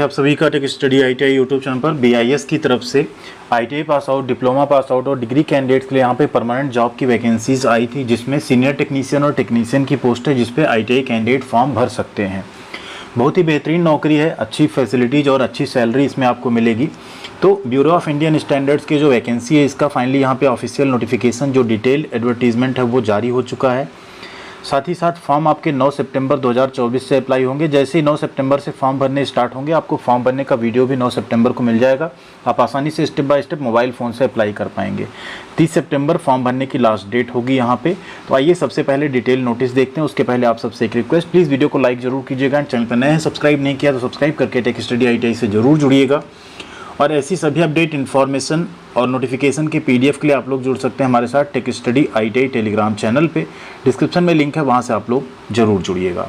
आप सभी का tech study ITI YouTube channel पर बीआईएस की तरफ से ITI pass out, diploma pass out और डिग्री कैंडिडेट्स के लिए यहाँ पे परमानेंट जॉब की वैकेंसीज आई थी, जिसमें सीनियर टेक्नीशियन और टेक्नीशियन की पोस्ट है, जिसपे आईटीआई कैंडिडेट फॉर्म भर सकते हैं। बहुत ही बेहतरीन नौकरी है, अच्छी फैसिलिटीज़ और अच्छी सैलरी इसमें आपको मिलेगी। तो ब्यूरो ऑफ इंडियन स्टैंडर्ड्स की जो वैकेंसी है, इसका फाइनली यहाँ पे ऑफिशियल नोटिफिकेशन जो डिटेल एडवर्टीजमेंट है वो जारी हो चुका है। साथ ही साथ फॉर्म आपके 9 सितंबर 2024 से अप्लाई होंगे। जैसे ही 9 सितंबर से फॉर्म भरने स्टार्ट होंगे, आपको फॉर्म भरने का वीडियो भी 9 सितंबर को मिल जाएगा। आप आसानी से step by step mobile phone से अप्लाई कर पाएंगे। 30 सितंबर फॉर्म भरने की लास्ट डेट होगी यहाँ पे। तो आइए सबसे पहले डिटेल नोटिस देखते हैं। उसके पहले आप सबसे एक रिक्वेस्ट, प्लीज़ वीडियो को लाइक जरूर कीजिएगा। चैनल पर नए हैं, सब्सक्राइब नहीं किया तो सब्सक्राइब करके टेक स्टडी आईटीआई से जरूर जुड़िएगा। और ऐसी सभी अपडेट, इन्फॉर्मेशन और नोटिफिकेशन के पीडीएफ के लिए आप लोग जुड़ सकते हैं हमारे साथ tech study ITI Telegram channel पे। डिस्क्रिप्शन में लिंक है, वहाँ से आप लोग जरूर जुड़िएगा।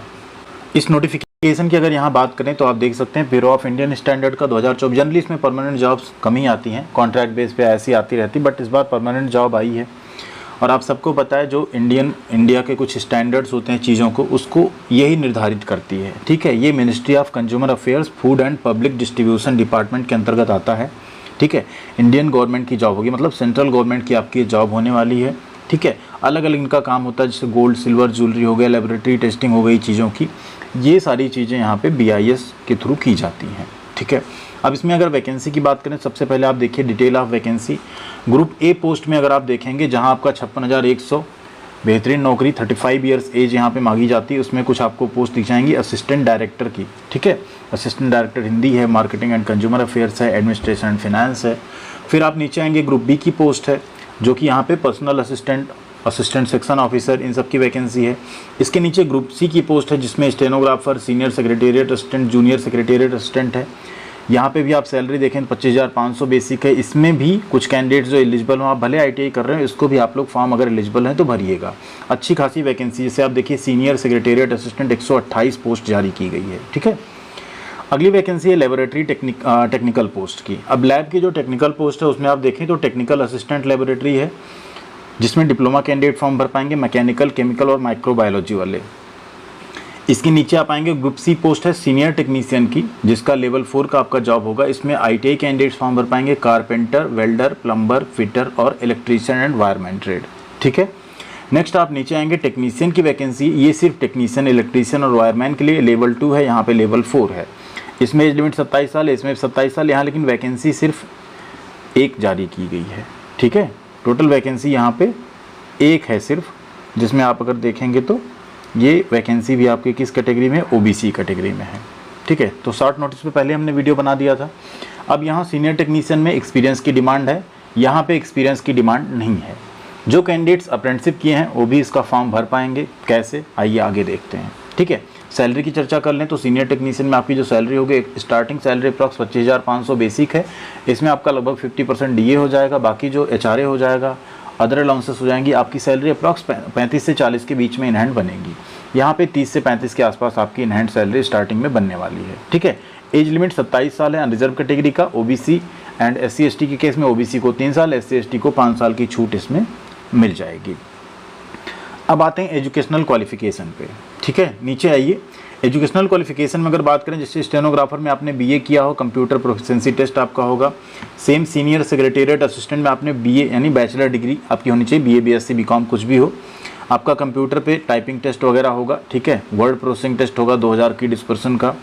इस नोटिफिकेशन की अगर यहाँ बात करें तो आप देख सकते हैं ब्यूरो ऑफ इंडियन स्टैंडर्ड का 2024। जनरली इसमें परमानेंट जॉब्स कम ही आती हैं, कॉन्ट्रैक्ट बेस पे ऐसी आती रहती, बट इस बार परमानेंट जॉब आई है। और आप सबको पता है जो इंडिया के कुछ स्टैंडर्ड्स होते हैं चीज़ों को, उसको यही निर्धारित करती है। ठीक है, ये ministry of consumer affairs, food and public distribution department के अंतर्गत आता है। ठीक है, इंडियन गवर्नमेंट की जॉब होगी, मतलब सेंट्रल गवर्नमेंट की आपकी जॉब होने वाली है। ठीक है, अलग अलग इनका काम होता है, जैसे गोल्ड सिल्वर ज्वेलरी हो गया, लेबोरेटरी टेस्टिंग हो गई चीज़ों की, ये सारी चीज़ें यहाँ पे बीआईएस के थ्रू की जाती हैं। ठीक है, अब इसमें अगर वैकेंसी की बात करें, सबसे पहले आप देखिए detail of vacancy. Group A post में अगर आप देखेंगे, जहां आपका 56,100, बेहतरीन नौकरी, 35 ईयर्स एज यहाँ पे मांगी जाती है। उसमें कुछ आपको पोस्ट दिख जाएंगी असिस्टेंट डायरेक्टर की। ठीक है, असिस्टेंट डायरेक्टर हिंदी है, मार्केटिंग एंड कंज्यूमर अफेयर्स है, एडमिनिस्ट्रेशन एंड फिनेंस है। फिर आप नीचे आएंगे, ग्रुप बी की पोस्ट है, जो कि यहाँ पे पर्सनल असिस्टेंट सेक्शन ऑफिसर, इन सब की वैकेंसी है। इसके नीचे ग्रुप सी की पोस्ट है, जिसमें stenographer, senior secretariat assistant, junior secretariat assistant है। यहाँ पे भी आप सैलरी देखें 25,500 बेसिक है। इसमें भी कुछ कैंडिडेट्स जो एलिजिबल हो, आप भले आईटीआई कर रहे हैं, इसको भी आप लोग फॉर्म अगर एलिजिबल हैं तो भरिएगा। अच्छी खासी वैकेंसी, जैसे आप देखिए सीनियर सेक्रेटेरिएट असिस्टेंट 128 पोस्ट जारी की गई है। ठीक है, अगली वैकेंसी है लेबोरेटरी टेक्निकल पोस्ट की। अब लैब की जो टेक्निकल पोस्ट है, उसमें आप देखें तो टेक्निकल असिस्टेंट लेबोरेटरी है, जिसमें डिप्लोमा कैंडिडेट फॉर्म भर पाएंगे, मैकेनिकल, केमिकल और माइक्रोबायोलॉजी वाले। इसके नीचे आप आएंगे, ग्रुप सी पोस्ट है सीनियर टेक्नीशियन की, जिसका लेवल 4 का आपका जॉब होगा। इसमें आईटीआई कैंडिडेट्स फॉर्म भर पाएंगे, कारपेंटर, वेल्डर, प्लम्बर, फिटर और इलेक्ट्रीशियन एंड वायरमैन ट्रेड। ठीक है, नेक्स्ट आप नीचे आएंगे, टेक्नीशियन की वैकेंसी। ये सिर्फ टेक्नीशियन, इलेक्ट्रीशियन और वायरमैन के लिए लेवल 2 है, यहाँ पे लेवल 4 है। इसमें एज लिमिट 27 साल है, इसमें 27 साल यहाँ, लेकिन वैकेंसी सिर्फ एक जारी की गई है। ठीक है, टोटल वैकेंसी यहाँ पे एक है सिर्फ, जिसमें आप अगर देखेंगे तो ये वैकेंसी भी आपकी किस कैटेगरी में, ओबीसी कैटेगरी में है। ठीक है, तो शॉर्ट नोटिस पे पहले हमने वीडियो बना दिया था। अब यहाँ सीनियर टेक्नीशियन में एक्सपीरियंस की डिमांड है, यहाँ पे एक्सपीरियंस की डिमांड नहीं है। जो कैंडिडेट्स अप्रेंटिसशिप किए हैं वो भी इसका फॉर्म भर पाएंगे। कैसे, आइए आगे देखते हैं। ठीक है, सैलरी की चर्चा कर लें तो सीनियर टेक्नीशियन में आपकी जो सैलरी होगी, स्टार्टिंग सैलरी अप्रॉक्स 25,500 बेसिक है। इसमें आपका लगभग 50% डीए हो जाएगा, बाकी जो एचआरए हो जाएगा, अदर अलाउंसेस हो जाएंगी। आपकी सैलरी अप्रॉक्स 35 से 40 के बीच में इन हैंड बनेगी। यहाँ पे 30 से 35 के आसपास आपकी इन हैंड सैलरी स्टार्टिंग में बनने वाली है। ठीक है, एज लिमिट 27 साल है अनरिजर्व कैटेगरी का। ओबीसी एंड एससी एसटी के केस में ओबीसी को 3 साल, एससी एसटी को 5 साल की छूट इसमें मिल जाएगी। अब आते हैं एजुकेशनल क्वालिफिकेशन पे। ठीक है, नीचे आइए, एजुकेशनल क्वालिफिकेशन में अगर बात करें, जैसे स्टेनोग्राफर में आपने बीए किया हो, कंप्यूटर प्रोफिशिएंसी टेस्ट आपका होगा। सेम सीनियर सेक्रेटेरिएट असिस्टेंट में आपने बीए यानी बैचलर डिग्री आपकी होनी चाहिए, बीए, बीएससी, बीकॉम कुछ भी हो। आपका कंप्यूटर पे टाइपिंग टेस्ट वगैरह होगा। ठीक है, वर्ड प्रोसेसिंग टेस्ट होगा 2000 की डिस्पर्सन का।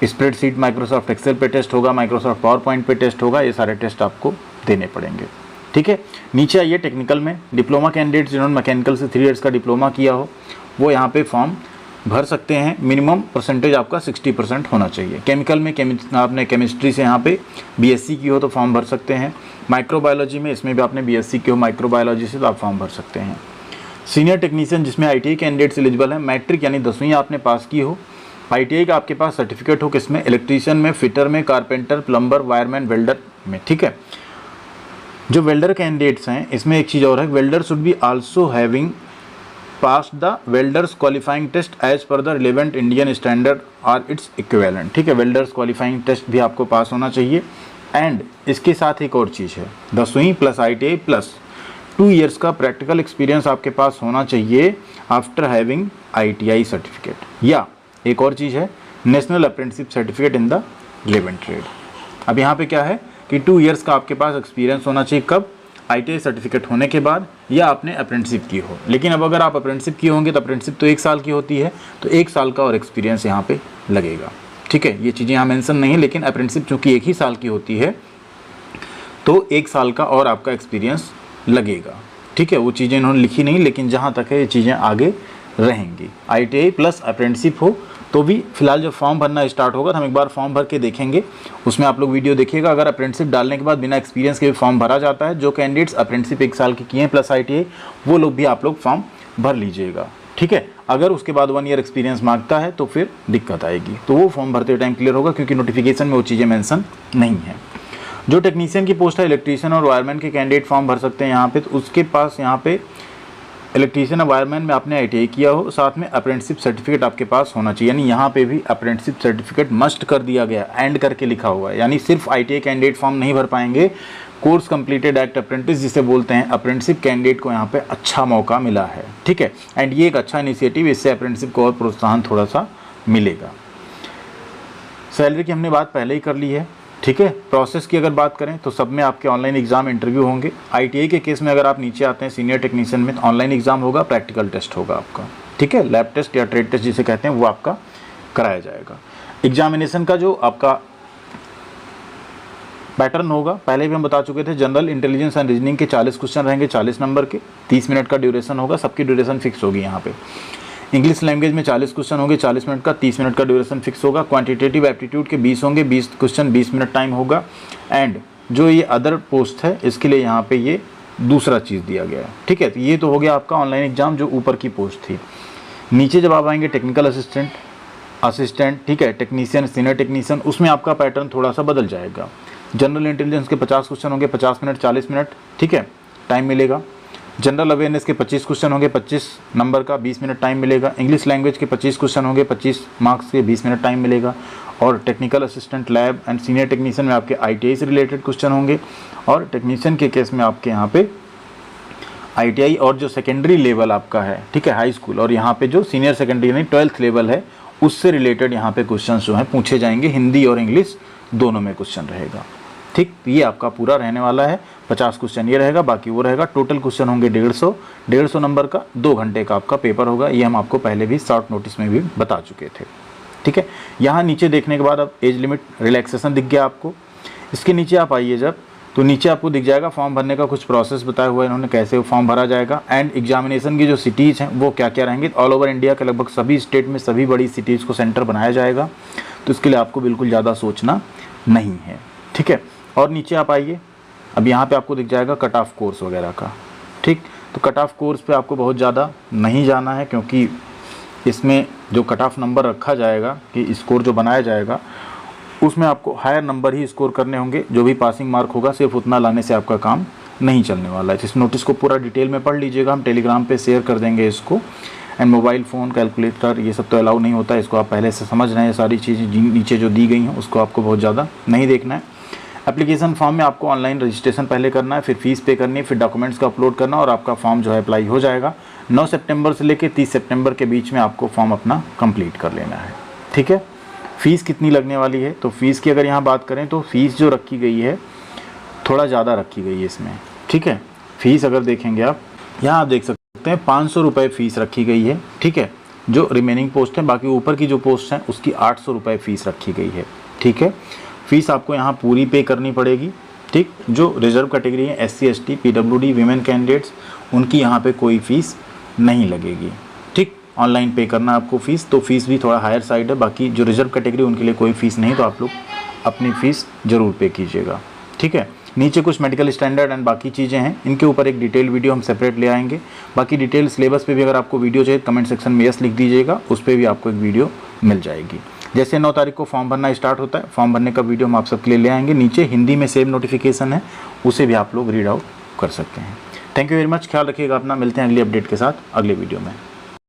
स्प्रेडशीट माइक्रोसॉफ्ट एक्सेल पे टेस्ट होगा, माइक्रोसॉफ्ट पावर पॉइंट पे टेस्ट होगा। ये सारे टेस्ट आपको देने पड़ेंगे। ठीक है, नीचे आइए, टेक्निकल में डिप्लोमा कैंडिडेट्स जिन्होंने मैकेनिकल से 3 ईयर्स का डिप्लोमा किया हो, वो यहाँ पे फॉर्म भर सकते हैं। मिनिमम परसेंटेज आपका 60% होना चाहिए। केमिकल में आपने केमिस्ट्री से यहाँ पे बीएससी की हो तो फॉर्म भर सकते हैं। माइक्रोबायोलॉजी में, इसमें भी आपने बीएससी की हो माइक्रोबायोलॉजी से, तो आप फॉर्म भर सकते हैं। सीनियर टेक्नीशियन जिसमें आईटीआई कैंडिडेट्स एलिजिबल हैं, मैट्रिक यानी 10वीं आपने पास की हो, आईटीआई का आपके पास सर्टिफिकेट हो, किसमें, इलेक्ट्रीशियन में, फिटर में, कारपेंटर, प्लम्बर, वायरमैन, वेल्डर में। ठीक है, जो वेल्डर कैंडिडेट्स हैं, इसमें एक चीज़ और है, welder should be also having pass the welders qualifying test as per the relevant Indian standard और इट्स इक्विवेलेंट। ठीक है, वेल्डर्स क्वालिफाइंग टेस्ट भी आपको पास होना चाहिए। एंड इसके साथ एक और चीज़ है, 10वीं प्लस आईटीआई प्लस 2 ईयर्स का प्रैक्टिकल एक्सपीरियंस आपके पास होना चाहिए आफ्टर हैविंग आईटीआई सर्टिफिकेट। या एक और चीज़ है, national apprenticeship certificate in the live in trade. अब यहाँ पे क्या है कि 2 इयर्स का आपके पास एक्सपीरियंस होना चाहिए, कब? ITI सर्टिफिकेट होने के बाद या आपने अप्रेंटिसशिप की हो। लेकिन अब अगर आप अप्रेंटिसशिप किए होंगे तो अप्रेंटिसशिप तो 1 साल की होती है, तो 1 साल का और एक्सपीरियंस यहाँ पे लगेगा। ठीक है, ये चीज़ें यहाँ मेंशन नहीं है, लेकिन अप्रेंटिसशिप चूँकि 1 ही साल की होती है तो 1 साल का और आपका एक्सपीरियंस लगेगा। ठीक है, वो चीज़ें इन्होंने लिखी नहीं, लेकिन जहाँ तक है ये चीज़ें आगे रहेंगी। ITI प्लस अप्रेंटिसशिप हो तो भी फिलहाल जब फॉर्म भरना स्टार्ट होगा तो हम एक बार फॉर्म भर के देखेंगे, उसमें आप लोग वीडियो देखिएगा। अगर अप्रेंटिसशिप डालने के बाद बिना एक्सपीरियंस के भी फॉर्म भरा जाता है, जो कैंडिडेट्स अप्रेंटिसशिप 1 साल की किए हैं प्लस ITI, वो लोग भी आप लोग फॉर्म भर लीजिएगा। ठीक है, अगर उसके बाद 1 ईयर एक्सपीरियंस मांगता है तो फिर दिक्कत आएगी, तो वो फॉर्म भरते टाइम क्लियर होगा, क्योंकि नोटिफिकेशन में वो चीज़ें मेंशन नहीं है। जो टेक्नीशियन की पोस्ट है, इलेक्ट्रीशियन और वायरमैन के कैंडिडेट फॉर्म भर सकते हैं यहाँ पे। तो उसके पास यहाँ पे इलेक्ट्रीशियन और वायरमैन में आपने ITI किया हो, साथ में अप्रेंटिसशिप सर्टिफिकेट आपके पास होना चाहिए। यानी यहाँ पे भी अप्रेंटिसशिप सर्टिफिकेट मस्ट कर दिया गया, एंड करके लिखा हुआ है। यानी सिर्फ ITI कैंडिडेट फॉर्म नहीं भर पाएंगे, कोर्स कंप्लीटेड एक्ट अप्रेंटिस जिसे बोलते हैं, अप्रेंटिसशिप कैंडिडेट को यहाँ पे अच्छा मौका मिला है। ठीक है, एंड ये एक अच्छा इनिशिएटिव, इससे अप्रेंटिसशिप को और प्रोत्साहन थोड़ा सा मिलेगा। सैलरी की हमने बात पहले ही कर ली है। ठीक है, प्रोसेस की अगर बात करें तो सब में आपके ऑनलाइन एग्जाम इंटरव्यू होंगे। ITI के केस में अगर आप नीचे आते हैं सीनियर टेक्नीशियन में, तो ऑनलाइन एग्जाम होगा, प्रैक्टिकल टेस्ट होगा आपका। ठीक है, लैब टेस्ट या ट्रेड टेस्ट जिसे कहते हैं वो आपका कराया जाएगा। एग्जामिनेशन का जो आपका पैटर्न होगा पहले भी हम बता चुके थे, जनरल इंटेलिजेंस एंड रीजनिंग के 40 क्वेश्चन रहेंगे, 40 नंबर के, 30 मिनट का ड्यूरेशन होगा, सबकी ड्यूरेशन फिक्स होगी यहाँ पे। इंग्लिश लैंग्वेज में 40 क्वेश्चन होंगे, 40 मिनट का, 30 मिनट का ड्यूरेशन फिक्स होगा। क्वांटिटेटिव एप्टीट्यूड के 20 होंगे, 20 क्वेश्चन 20 मिनट टाइम होगा। एंड जो ये अदर पोस्ट है इसके लिए यहाँ पे ये दूसरा चीज़ दिया गया है। ठीक है, तो ये तो हो गया आपका ऑनलाइन एग्जाम जो ऊपर की पोस्ट थी। नीचे जब आप आएंगे टेक्निकल असिस्टेंट, ठीक है, टेक्नीशियन, सीनियर टेक्नीशियन, उसमें आपका पैटर्न थोड़ा सा बदल जाएगा। जनरल इंटेलिजेंस के 50 क्वेश्चन होंगे, 50 मिनट 40 मिनट, ठीक है, टाइम मिलेगा। जनरल अवेयरनेस के 25 क्वेश्चन होंगे, 25 नंबर का, 20 मिनट टाइम मिलेगा। इंग्लिश लैंग्वेज के 25 क्वेश्चन होंगे, 25 मार्क्स के, 20 मिनट टाइम मिलेगा। और technical assistant, lab and senior technician में आपके ITI से रिलेटेड क्वेश्चन होंगे। और टेक्नीशियन के केस में आपके यहाँ पे ITI और जो सेकेंडरी लेवल आपका है, ठीक है, हाई स्कूल, और यहाँ पे जो सीनियर सेकेंडरी यानी 12th लेवल है उससे रिलेटेड यहाँ पे क्वेश्चन जो हैं पूछे जाएंगे। हिंदी और इंग्लिश दोनों में क्वेश्चन रहेगा। ठीक, ये आपका पूरा रहने वाला है। 50 क्वेश्चन ये रहेगा, बाकी वो रहेगा। टोटल क्वेश्चन होंगे 150 नंबर का, 2 घंटे का आपका पेपर होगा। ये हम आपको पहले भी शॉर्ट नोटिस में भी बता चुके थे। ठीक है, यहाँ नीचे देखने के बाद अब एज लिमिट रिलैक्सेशन दिख गया आपको। इसके नीचे आप आइए जब, तो नीचे आपको दिख जाएगा फॉर्म भरने का कुछ प्रोसेस बताया हुआ है इन्होंने, कैसे फॉर्म भरा जाएगा। एंड एग्जामिनेशन की जो सिटीज़ हैं वो क्या क्या रहेंगे। ऑल ओवर इंडिया के लगभग सभी स्टेट में सभी बड़ी सिटीज़ को सेंटर बनाया जाएगा, तो इसके लिए आपको बिल्कुल ज़्यादा सोचना नहीं है। ठीक है, और नीचे आप आइए, अब यहाँ पे आपको दिख जाएगा कट ऑफ कोर्स वगैरह का। ठीक, तो कट ऑफ कोर्स पे आपको बहुत ज़्यादा नहीं जाना है, क्योंकि इसमें जो कट ऑफ नंबर रखा जाएगा कि स्कोर जो बनाया जाएगा उसमें आपको हायर नंबर ही स्कोर करने होंगे। जो भी पासिंग मार्क होगा सिर्फ उतना लाने से आपका काम नहीं चलने वाला है। इस नोटिस को पूरा डिटेल में पढ़ लीजिएगा, हम टेलीग्राम पे शेयर कर देंगे इसको। एंड मोबाइल फ़ोन, कैलकुलेटर, ये सब तो अलाउ नहीं होता है, इसको आप पहले से समझ रहे हैं। सारी चीज़ें नीचे जो दी गई हैं उसको आपको बहुत ज़्यादा नहीं देखना है। एप्लीकेशन फॉर्म में आपको ऑनलाइन रजिस्ट्रेशन पहले करना है, फिर फीस पे करनी है, फिर डॉक्यूमेंट्स का अपलोड करना, और आपका फॉर्म जो है अप्लाई हो जाएगा। 9 सितंबर से लेकर 30 सितंबर के बीच में आपको फॉर्म अपना कंप्लीट कर लेना है। ठीक है, फ़ीस कितनी लगने वाली है, तो फ़ीस की अगर यहाँ बात करें तो फ़ीस जो रखी गई है थोड़ा ज़्यादा रखी गई है इसमें। ठीक है, फ़ीस अगर देखेंगे आप, यहाँ आप देख सकते हैं 500 रुपये फ़ीस रखी गई है। ठीक है, जो रिमेनिंग पोस्ट है, बाकी ऊपर की जो पोस्ट हैं उसकी 800 रुपये फ़ीस रखी गई है। ठीक है, फ़ीस आपको यहाँ पूरी पे करनी पड़ेगी। ठीक, जो रिजर्व कैटेगरी है, SC ST PWD women candidates, उनकी यहाँ पे कोई फ़ीस नहीं लगेगी। ठीक, ऑनलाइन पे करना आपको फ़ीस, तो फ़ीस भी थोड़ा हायर साइड है। बाकी जो रिजर्व कैटेगरी उनके लिए कोई फ़ीस नहीं, तो आप लोग अपनी फ़ीस ज़रूर पे कीजिएगा। ठीक है, नीचे कुछ मेडिकल स्टैंडर्ड एंड बाकी चीज़ें हैं, इनके ऊपर एक डिटेल वीडियो हम सेपरेट ले आएंगे। बाकी डिटेल सिलेबस पे भी अगर आपको वीडियो चाहिए कमेंट सेक्शन में यस लिख दीजिएगा, उस पर भी आपको एक वीडियो मिल जाएगी। जैसे 9 तारीख को फॉर्म भरना स्टार्ट होता है, फॉर्म भरने का वीडियो हम आप सबके लिए ले आएंगे। नीचे हिंदी में सेम नोटिफिकेशन है, उसे भी आप लोग रीड आउट कर सकते हैं। थैंक यू वेरी मच, ख्याल रखिएगा अपना। मिलते हैं अगली अपडेट के साथ अगले वीडियो में।